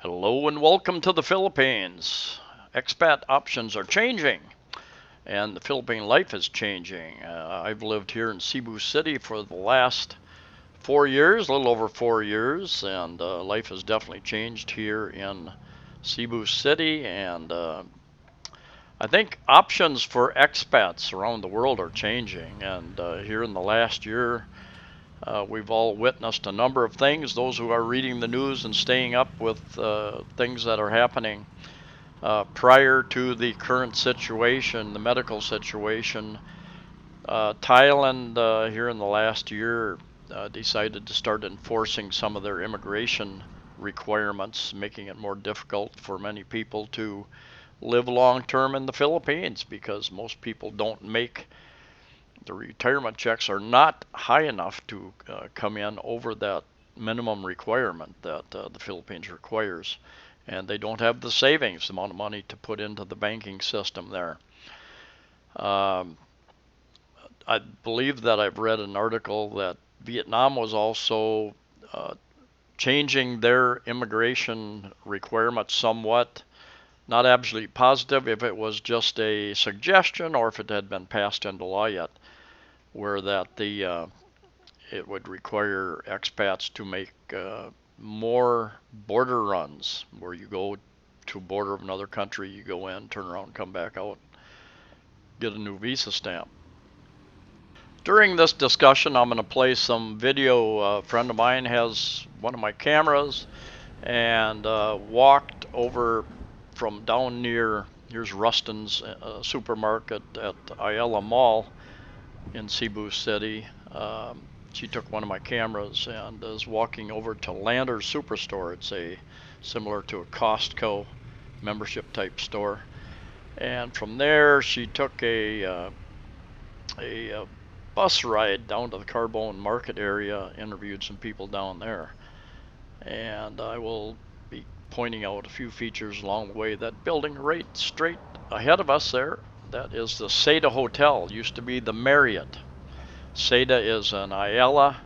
Hello and welcome to the Philippines. Expat options are changing and the Philippine life is changing. I've lived here in Cebu City for the last 4 years, a little over 4 years, and life has definitely changed here in Cebu City. And I think options for expats around the world are changing. And here in the last year, we've all witnessed a number of things. Those who are reading the news and staying up with things that are happening prior to the current situation, the medical situation, Thailand here in the last year decided to start enforcing some of their immigration requirements, making it more difficult for many people to live long term in the Philippines because most people don't make the retirement checks are not high enough to come in over that minimum requirement that the Philippines requires, and they don't have the savings, the amount of money to put into the banking system there. Um, I believe that I've read an article that Vietnam was also uh, changing their immigration requirements somewhat. Not absolutely positive if it was just a suggestion or if it had been passed into law yet, where that the it would require expats to make more border runs, where you go to a border of another country, you go in, turn around, come back out, get a new visa stamp. During this discussion, I'm going to play some video. A friend of mine has one of my cameras and walked over from down near, here's Rustin's supermarket at Ayala Mall in Cebu City. She took one of my cameras and is walking over to Landers Superstore. It's a similar to a Costco membership type store. And from there, she took a bus ride down to the Carbone Market area, interviewed some people down there. And I will be pointing out a few features along the way. That building right straight ahead of us there, that is the Seda Hotel. Used to be the Marriott. Seda is an Ayala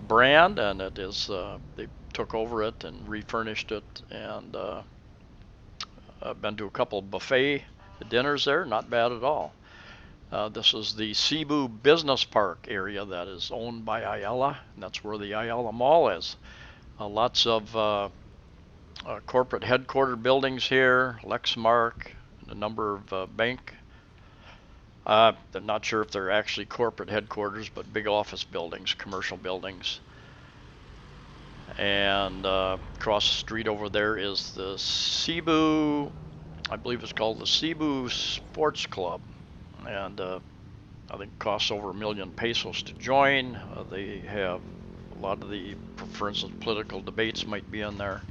brand, and it is they took over it and refurnished it, and I've been to a couple buffet dinners there, not bad at all. This is the Cebu Business Park area that is owned by Ayala, and that's where the Ayala Mall is. Lots of corporate headquarter buildings here, Lexmark, a number of bank. I'm not sure if they're actually corporate headquarters, but big office buildings, commercial buildings. And across the street over there is the Cebu, I believe it's called the Cebu Sports Club, and I think it costs over 1,000,000 pesos to join. They have a lot of the, for instance, political debates might be in there.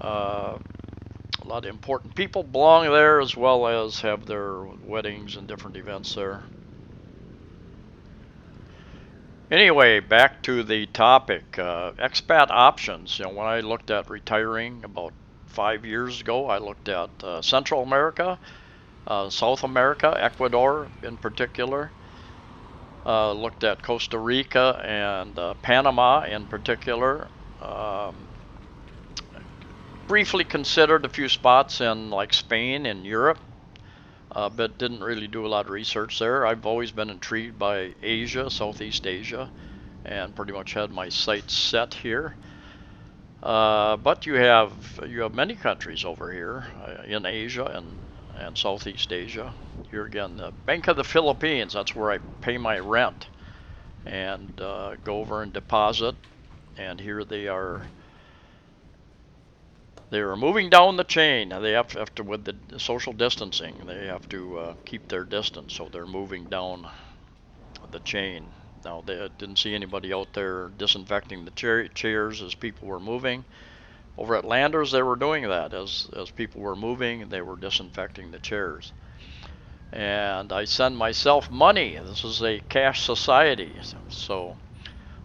A lot of important people belong there, as well as have their weddings and different events there. Anyway, back to the topic, expat options. When I looked at retiring about 5 years ago, I looked at Central America, South America, Ecuador in particular. Looked at Costa Rica and Panama in particular. Briefly considered a few spots in like Spain and Europe, but didn't really do a lot of research there. I've always been intrigued by Asia, Southeast Asia, and pretty much had my sights set here. But you have many countries over here in Asia and Southeast Asia. Here again, the Bank of the Philippines. That's where I pay my rent and go over and deposit. And here they are. They are moving down the chain. They have to, with the social distancing, they have to keep their distance. So they're moving down the chain. Now, they didn't see anybody out there disinfecting the chairs as people were moving. Over at Landers, they were doing that. As people were moving, they were disinfecting the chairs. And I send myself money. This is a cash society. So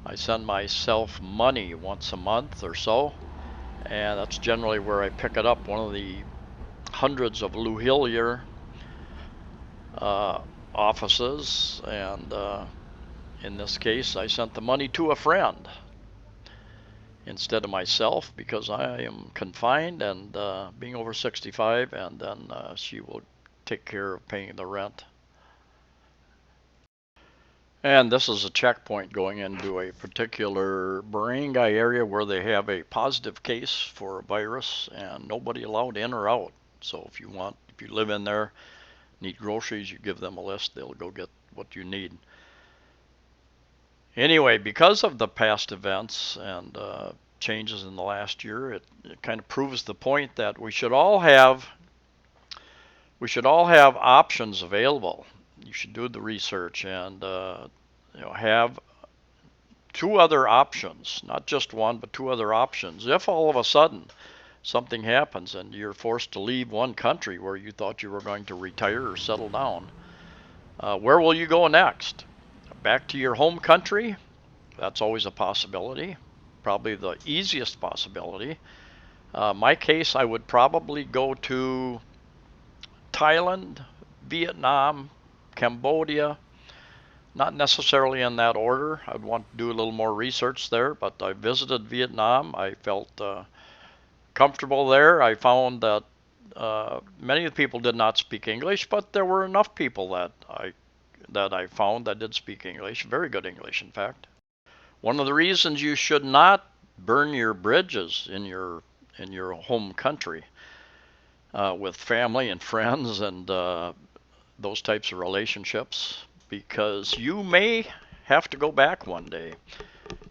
I send myself money once a month or so. And that's generally where I pick it up. One of the hundreds of Lou Hillier offices, and in this case, I sent the money to a friend. instead of myself because I am confined and being over 65, and then she will take care of paying the rent. And this is a checkpoint going into a particular barangay area where they have a positive case for a virus and nobody allowed in or out. So if you live in there, need groceries, you give them a list, they'll go get what you need. Anyway, because of the past events and changes in the last year, it kind of proves the point that we should all have options available. You should do the research and have two other options, not just one, but two other options. If all of a sudden something happens and you're forced to leave one country where you thought you were going to retire or settle down, where will you go next? Back to your home country? That's always a possibility, probably the easiest possibility. My case, I would probably go to Thailand, Vietnam, Cambodia, not necessarily in that order. I'd want to do a little more research there, but I visited Vietnam. I felt comfortable there. I found that many of the people did not speak English, but there were enough people that I found that did speak English, very good English, in fact. One of the reasons you should not burn your bridges in your home country with family and friends and those types of relationships, because you may have to go back one day,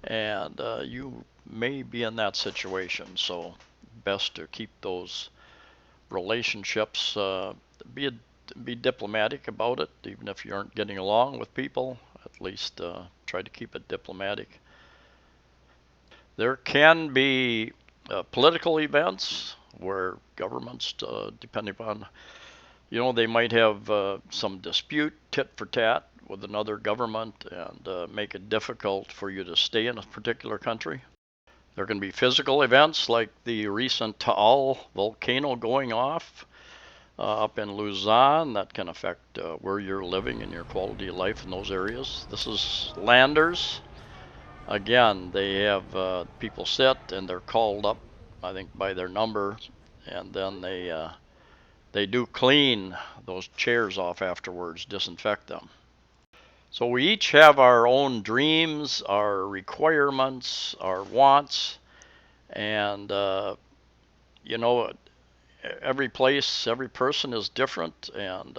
and you may be in that situation. So best to keep those relationships, be be diplomatic about it, even if you aren't getting along with people. At least try to keep it diplomatic. There can be political events where governments, depending upon, they might have some dispute, tit for tat, with another government and make it difficult for you to stay in a particular country. There can be physical events like the recent Taal volcano going off up in Luzon that can affect where you're living and your quality of life in those areas. This is landers. Again, they have people sit and they're called up, I think, by their number, and then they do clean those chairs off afterwards, disinfect them. So we each have our own dreams, our requirements, our wants, and you know, every place, every person is different, and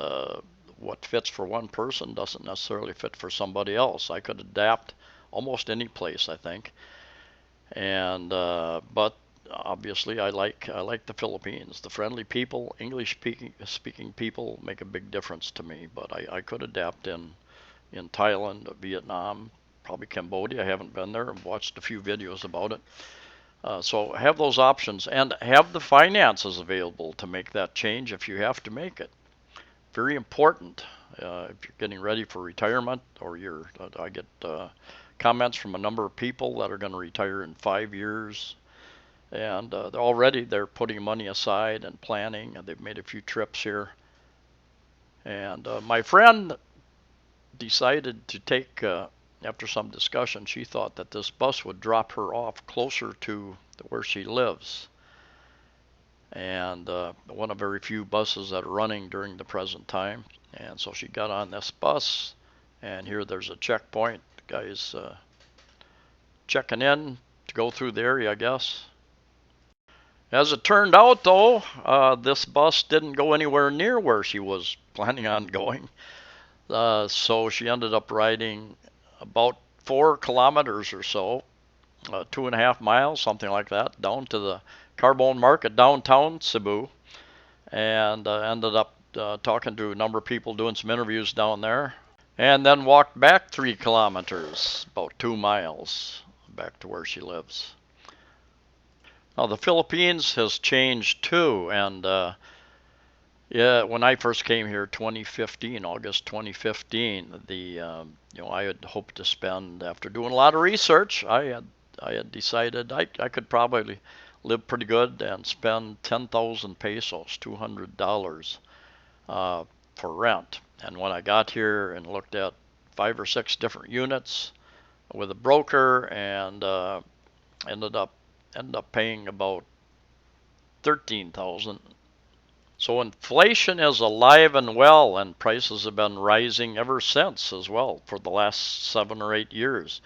what fits for one person doesn't necessarily fit for somebody else. I could adapt almost any place, I think, and but obviously I like the Philippines. The friendly people, English speaking people make a big difference to me. But I could adapt in Thailand, Vietnam, probably Cambodia. I haven't been there. I've watched a few videos about it. So have those options and have the finances available to make that change if you have to make it. Very important if you're getting ready for retirement, or I get comments from a number of people that are going to retire in 5 years, and they're putting money aside and planning, and they've made a few trips here. And my friend decided to take, after some discussion, she thought that this bus would drop her off closer to where she lives. And one of very few buses that are running during the present time. And so she got on this bus, and here there's a checkpoint. The guy's checking in to go through the area, I guess. As it turned out, though, this bus didn't go anywhere near where she was planning on going. So she ended up riding about 4 kilometers or so, 2.5 miles, something like that, down to the Carbone Market downtown Cebu, and ended up talking to a number of people, doing some interviews down there, and then walked back 3 kilometers, about 2 miles, back to where she lives. Now the Philippines has changed too, and yeah, when I first came here, 2015, August 2015, I had hoped to spend, after doing a lot of research, I had decided I could probably live pretty good and spend 10,000 pesos, $200, for rent. And when I got here and looked at 5 or 6 different units with a broker, and ended up ended up paying about 13,000. So inflation is alive and well, and prices have been rising ever since as well for the last 7 or 8 years.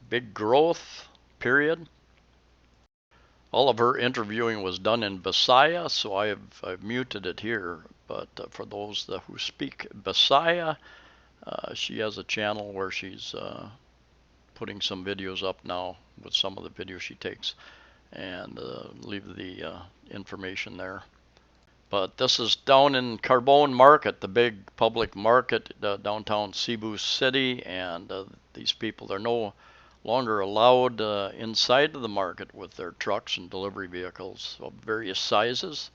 Big growth period. All of her interviewing was done in Bisaya, so I've muted it here. But for those who speak Bisaya, she has a channel where she's putting some videos up now with some of the videos she takes, and leave the information there. But this is down in Carbone Market, the big public market downtown Cebu City, and these people, they're no longer allowed inside of the market with their trucks and delivery vehicles of various sizes.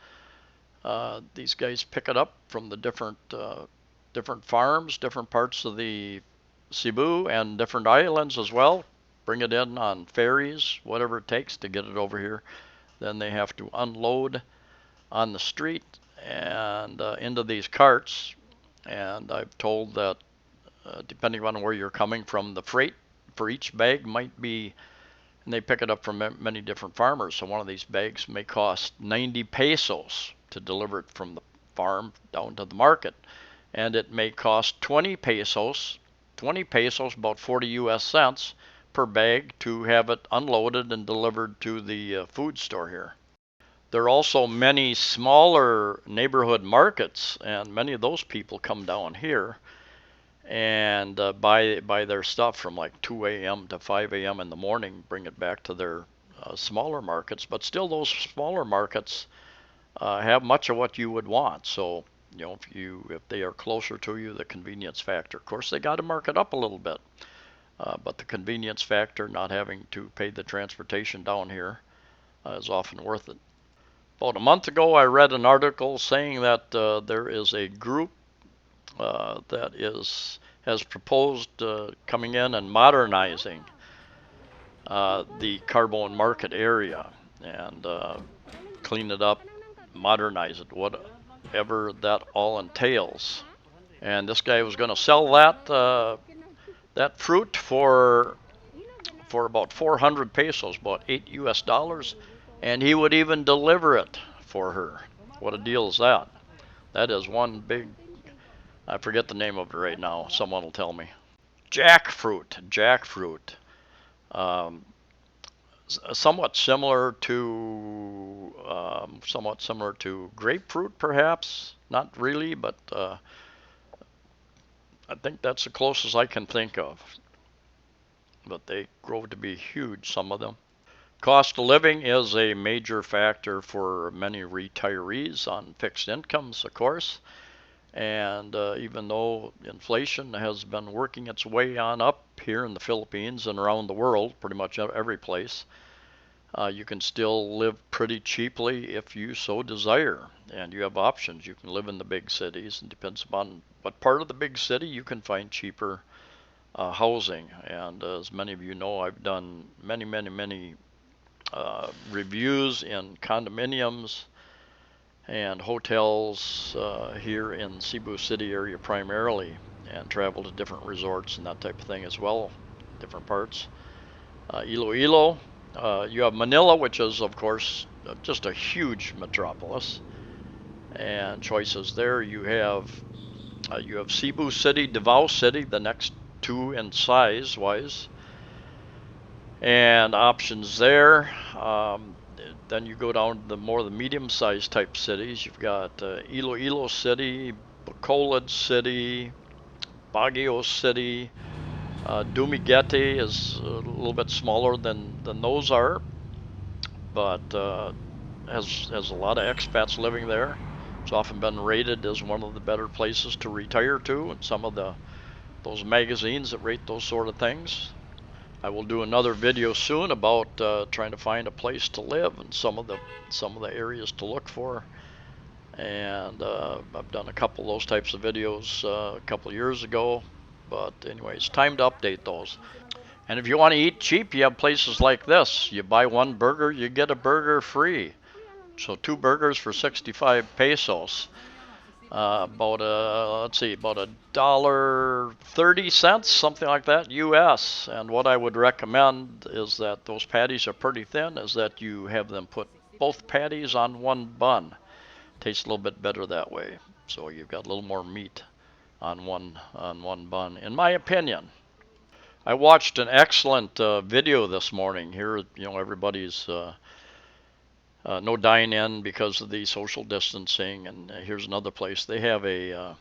These guys pick it up from the different farms, different parts of the Cebu and different islands as well. Bring it in on ferries, whatever it takes to get it over here. Then they have to unload on the street and into these carts. And I've told that depending on where you're coming from, the freight for each bag might be, and they pick it up from many different farmers. So one of these bags may cost 90 pesos to deliver it from the farm down to the market. And it may cost 20 pesos, about 40 US cents per bag to have it unloaded and delivered to the food store here. There are also many smaller neighborhood markets, and many of those people come down here and buy their stuff from like 2 a.m. to 5 a.m. in the morning, bring it back to their smaller markets. But still, those smaller markets have much of what you would want. So, if they are closer to you, the convenience factor. Of course, they got to mark it up a little bit, but the convenience factor, not having to pay the transportation down here, is often worth it. About a month ago, I read an article saying that there is a group that has proposed coming in and modernizing the Carbone Market area and clean it up, modernize it, whatever that all entails. And this guy was going to sell that fruit for about 400 pesos, about $8 US, and he would even deliver it for her. What a deal is that? That is one big, I forget the name of it right now. Someone will tell me. Jackfruit. Um, somewhat similar to grapefruit, perhaps. Not really, but I think that's the closest I can think of. But they grow to be huge, some of them. Cost of living is a major factor for many retirees on fixed incomes, of course. And even though inflation has been working its way on up here in the Philippines and around the world, pretty much every place, you can still live pretty cheaply if you so desire. And you have options. You can live in the big cities, and depends upon what part of the big city you can find cheaper housing. And as many of you know, I've done many reviews in condominiums and hotels here in Cebu City area primarily, and travel to different resorts and that type of thing as well, different parts. Iloilo, you have Manila, which is of course just a huge metropolis, and choices there. You have Cebu City, Davao City, the next two in size wise, and options there. Then you go down to the medium-sized type cities. You've got Iloilo City, Bacolod City, Baguio City. Dumaguete is a little bit smaller than those are, but has a lot of expats living there. It's often been rated as one of the better places to retire to, and some of those magazines that rate those sort of things. I will do another video soon about trying to find a place to live and some of the areas to look for. And I've done a couple of those types of videos a couple of years ago. But anyway, it's time to update those. And if you want to eat cheap, you have places like this. You buy one burger, you get a burger free. So 2 burgers for 65 pesos. About let's see, about $1.30, something like that, U.S. And what I would recommend is that those patties are pretty thin. Is that you have them put both patties on one bun. Tastes a little bit better that way. So you've got a little more meat on one bun, in my opinion. I watched an excellent video this morning. Here, everybody's no dine-in because of the social distancing, and here's another place. They have a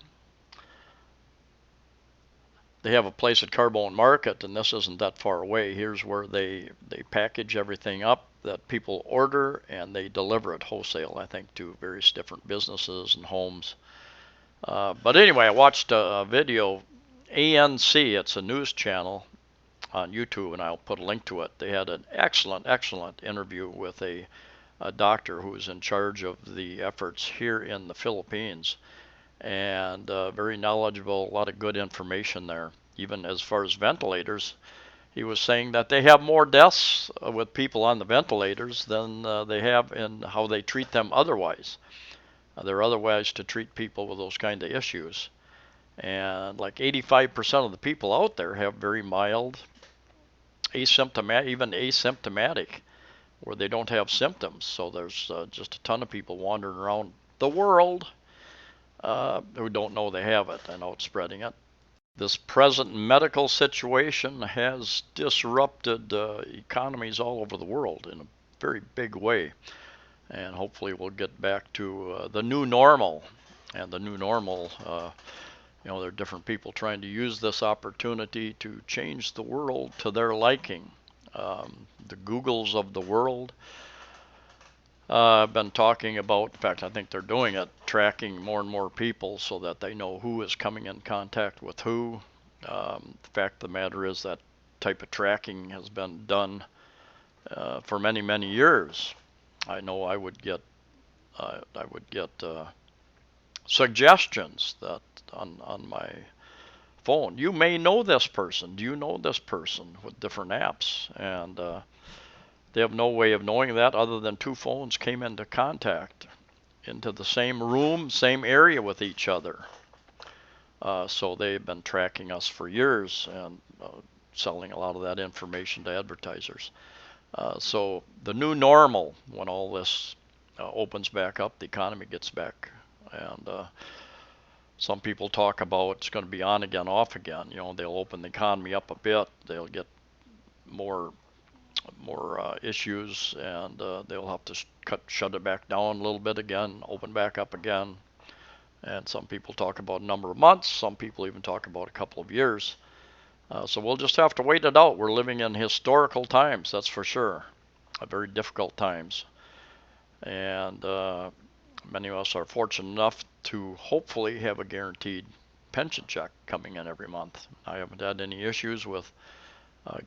place at Carbone Market, and this isn't that far away. Here's where they package everything up that people order, and they deliver it wholesale, I think, to various different businesses and homes. But anyway, I watched a video. ANC, it's a news channel on YouTube, and I'll put a link to it. They had an excellent interview with a doctor who is in charge of the efforts here in the Philippines, and very knowledgeable, a lot of good information there. Even as far as ventilators, he was saying that they have more deaths with people on the ventilators than they have in how they treat them otherwise. There are other ways to treat people with those kind of issues. And like 85% of the people out there have very mild, asymptomatic, even asymptomatic, where they don't have symptoms. So there's just a ton of people wandering around the world who don't know they have it and out spreading it. This present medical situation has disrupted economies all over the world in a very big way. And hopefully we'll get back to the new normal. And the new normal, there are different people trying to use this opportunity to change the world to their liking. The Googles of the world have been talking about, in fact, I think they're doing it, tracking more and more people so that they know who is coming in contact with who. The fact of the matter is that type of tracking has been done for many years. I know I would get suggestions that on my phone. You may know this person. Do you know this person? With different apps, and they have no way of knowing that other than two phones came into contact, into the same room, same area with each other. So they've been tracking us for years and selling a lot of that information to advertisers. So the new normal, when all this opens back up, the economy gets back, and some people talk about it's going to be on again, off again. They'll open the economy up a bit, they'll get more issues, and they'll have to shut it back down a little bit again, open back up again. And some people talk about a number of months, some people even talk about a couple of years. So we'll just have to wait it out. We're living in historical times, that's for sure. Very difficult times. And many of us are fortunate enough to hopefully have a guaranteed pension check coming in every month. I haven't had any issues with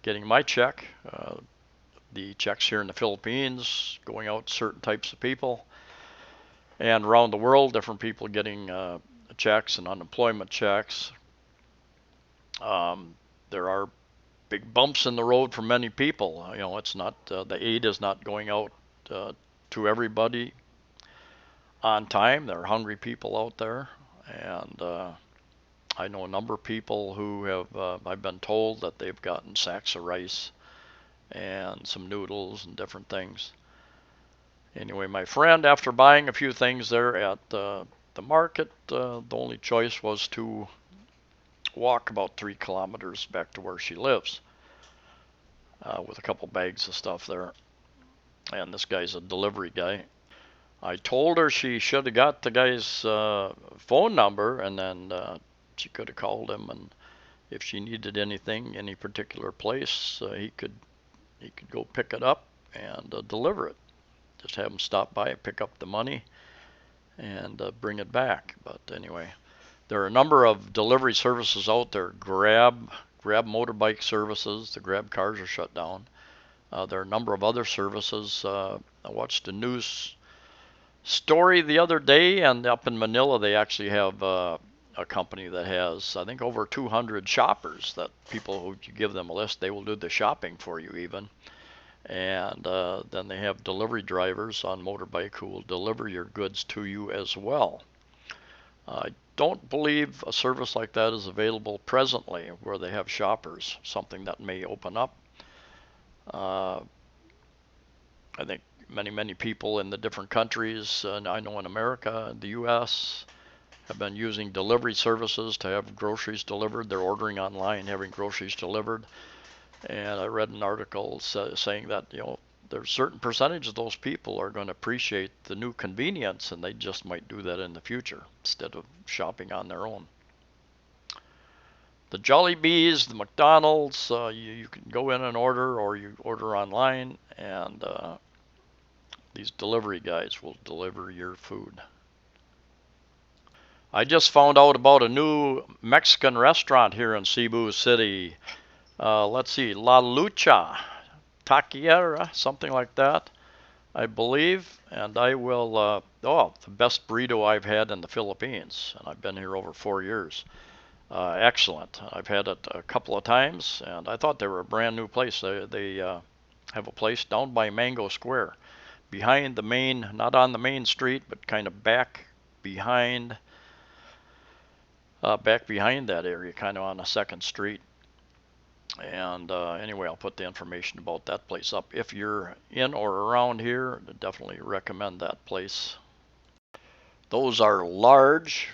getting my check. The checks here in the Philippines going out to certain types of people, and around the world, different people getting checks and unemployment checks. There are big bumps in the road for many people. It's not the aid is not going out to everybody on time. There are hungry people out there, and I know a number of people who have. I've been told that they've gotten sacks of rice and some noodles and different things. Anyway, my friend, after buying a few things there at the market, the only choice was to walk about 3 kilometers back to where she lives with a couple bags of stuff there. And this guy's a delivery guy. I told her she should have got the guy's phone number, and then she could have called him, and if she needed anything, any particular place, he could go pick it up and deliver it. Just have him stop by and pick up the money and bring it back. But anyway, there are a number of delivery services out there. Grab motorbike services. The Grab cars are shut down. There are a number of other services. I watched a news story the other day, and up in Manila they actually have a company that has, I think, over 200 shoppers, that people who you give them a list, they will do the shopping for you even. And then they have delivery drivers on motorbike who will deliver your goods to you as well. I don't believe a service like that is available presently where they have shoppers, something that may open up. Uh, I think many people in the different countries, and I know in America, the U.S., have been using delivery services to have groceries delivered. They're ordering online, having groceries delivered. And I read an article saying that, there's a certain percentage of those people are going to appreciate the new convenience, and they just might do that in the future instead of shopping on their own. The Jollibees, the McDonald's, you can go in and order, or you order online, and these delivery guys will deliver your food. I just found out about a new Mexican restaurant here in Cebu City. Let's see, La Lucha Taqueria, something like that, I believe. And I will, the best burrito I've had in the Philippines, and I've been here over 4 years. Excellent. I've had it a couple of times, and I thought they were a brand new place. They have a place down by Mango Square, behind the main, not on the main street, but kind of behind, back behind that area, kind of on a second street. And anyway, I'll put the information about that place up. If you're in or around here, I definitely recommend that place. Those are large,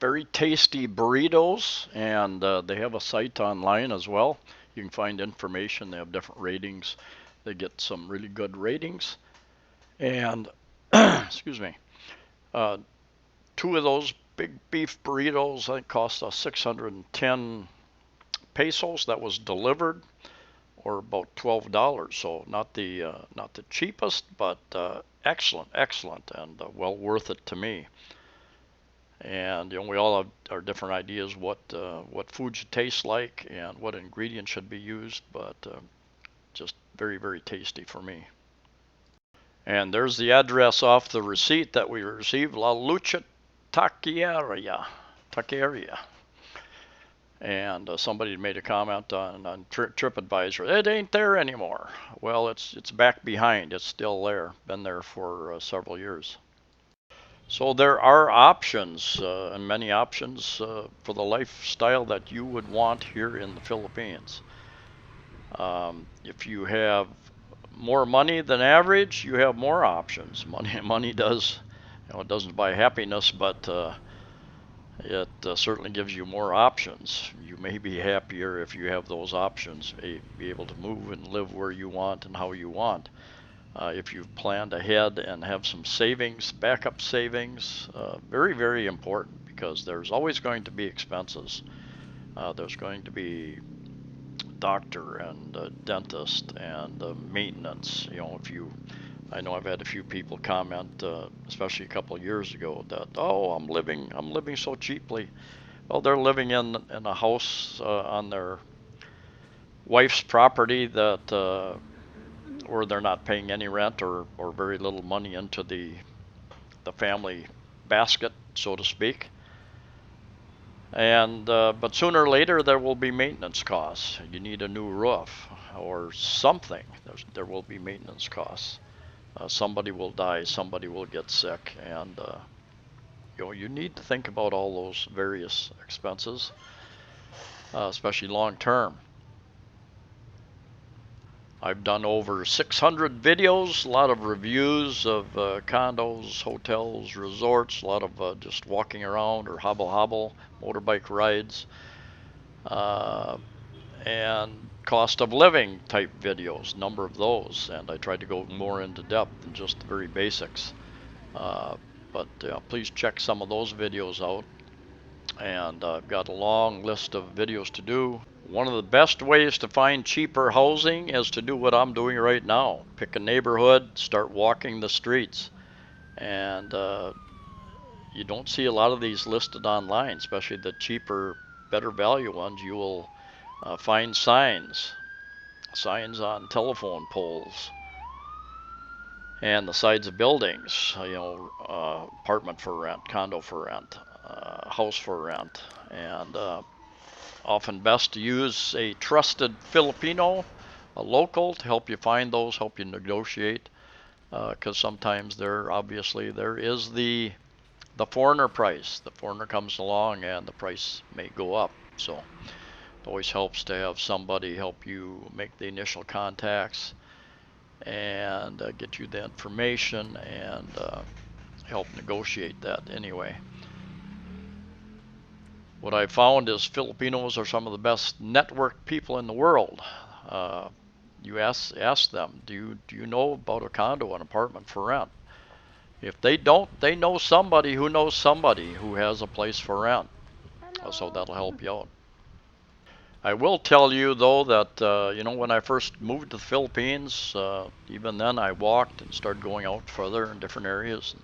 very tasty burritos, and they have a site online as well. You can find information. They have different ratings. They get some really good ratings. And excuse me, uh, two of those big beef burritos, I think, cost us 610 pesos. That was delivered, or about $12. So not the cheapest, but excellent, and well worth it to me. And we all have our different ideas what food should taste like and what ingredients should be used, but just very tasty for me. And there's the address off the receipt that we received: La Lucha Taqueria. And somebody made a comment on TripAdvisor. It ain't there anymore. Well, it's back behind. It's still there. Been there for several years. So there are options, and many options for the lifestyle that you would want here in the Philippines. If you have more money than average, you have more options. Money does, it doesn't buy happiness, but it certainly gives you more options. You may be happier if you have those options, be able to move and live where you want and how you want. If you've planned ahead and have some savings, backup savings, very important, because there's always going to be expenses. There's going to be doctor and dentist and maintenance. I know I've had a few people comment, especially a couple of years ago, that I'm living so cheaply. Well, they're living in a house on their wife's property that where they're not paying any rent or very little money into the family basket, so to speak. And but sooner or later there will be maintenance costs. You need a new roof or something. There will be maintenance costs. Somebody will die, somebody will get sick, and you need to think about all those various expenses, especially long term. I've done over 600 videos, a lot of reviews of condos, hotels, resorts, a lot of just walking around or hobble motorbike rides, uh, and cost of living type videos, number of those, and I tried to go more into depth than just the very basics. But please check some of those videos out, and I've got a long list of videos to do. One of the best ways to find cheaper housing is to do what I'm doing right now. Pick a neighborhood, start walking the streets, and you don't see a lot of these listed online, especially the cheaper, better value ones. You will find signs on telephone poles and the sides of buildings, apartment for rent, condo for rent, house for rent, and often best to use a trusted Filipino, a local, to help you find those, help you negotiate, because sometimes there is the the foreigner price. The foreigner comes along and the price may go up. So it always helps to have somebody help you make the initial contacts and get you the information and help negotiate that anyway. What I found is Filipinos are some of the best networked people in the world. Uh, you ask them, do you know about a condo, an apartment for rent? If they don't, they know somebody who has a place for rent. So that'll help you out. I will tell you though that when I first moved to the Philippines, even then I walked and started going out further in different areas.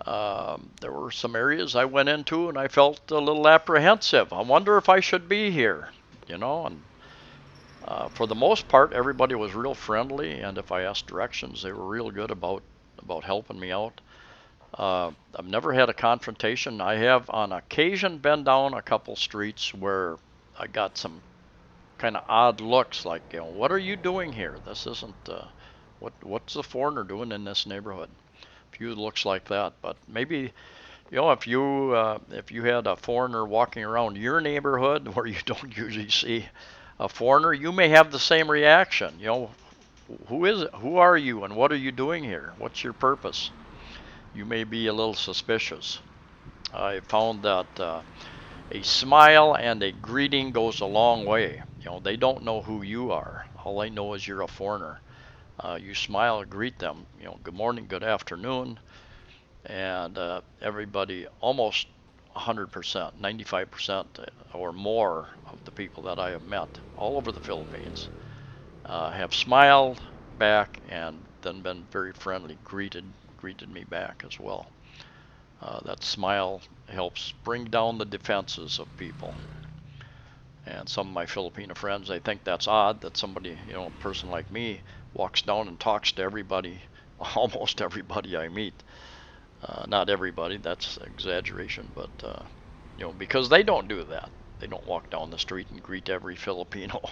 There were some areas I went into and I felt a little apprehensive. I wonder if I should be here, and for the most part, everybody was real friendly, and if I asked directions, they were real good about helping me out. I've never had a confrontation. I have on occasion been down a couple streets where I got some kind of odd looks, like, what are you doing here? This isn't what's the foreigner doing in this neighborhood? A few looks like that, but maybe if you had a foreigner walking around your neighborhood where you don't usually see a foreigner, you may have the same reaction. Who is it? Who are you, and what are you doing here? What's your purpose? You may be a little suspicious. I found that a smile and a greeting goes a long way. They don't know who you are. All they know is you're a foreigner. You smile, greet them. Good morning, good afternoon, and everybody, almost 100%, 95% or more of the people that I have met all over the Philippines have smiled back and then been very friendly, greeted me back as well. That smile helps bring down the defenses of people. And some of my Filipino friends, they think that's odd that somebody, a person like me, walks down and talks to everybody, almost everybody I meet. Not everybody, that's exaggeration, but because they don't do that. They don't walk down the street and greet every Filipino.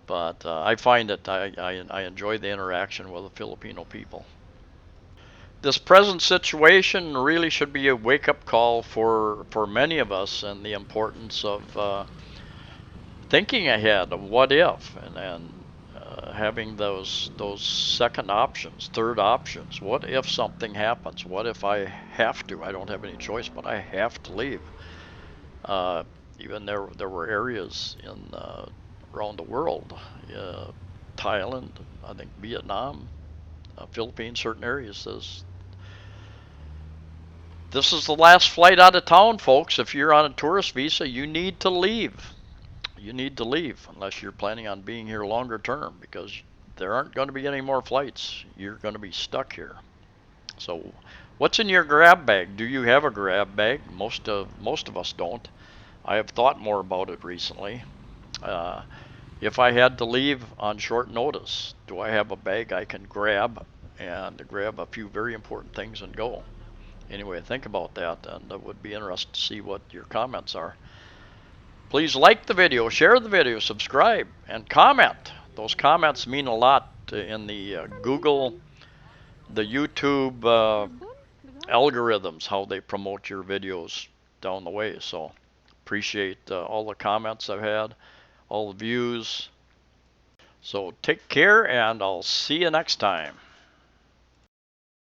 But I find that I enjoy the interaction with the Filipino people. This present situation really should be a wake-up call for many of us, and the importance of thinking ahead of what if, and having those second options, third options. What if something happens? What if I have to? I don't have any choice, but I have to leave. Uh, Even there were areas in around the world, uh, Thailand, I think Vietnam, Philippines, certain areas says this is the last flight out of town, folks. If you're on a tourist visa, you need to leave. You need to leave unless you're planning on being here longer term, because there aren't going to be any more flights. You're going to be stuck here. So, what's in your grab bag? Do you have a grab bag? Most of us don't. I have thought more about it recently. Uh, if I had to leave on short notice, do I have a bag I can grab and grab a few very important things and go? Anyway, think about that, and it would be interesting to see what your comments are. Please like the video, share the video, subscribe, and comment. Those comments mean a lot in the Google, the YouTube algorithms, how they promote your videos down the way. So appreciate all the comments I've had, all the views. So take care, and I'll see you next time.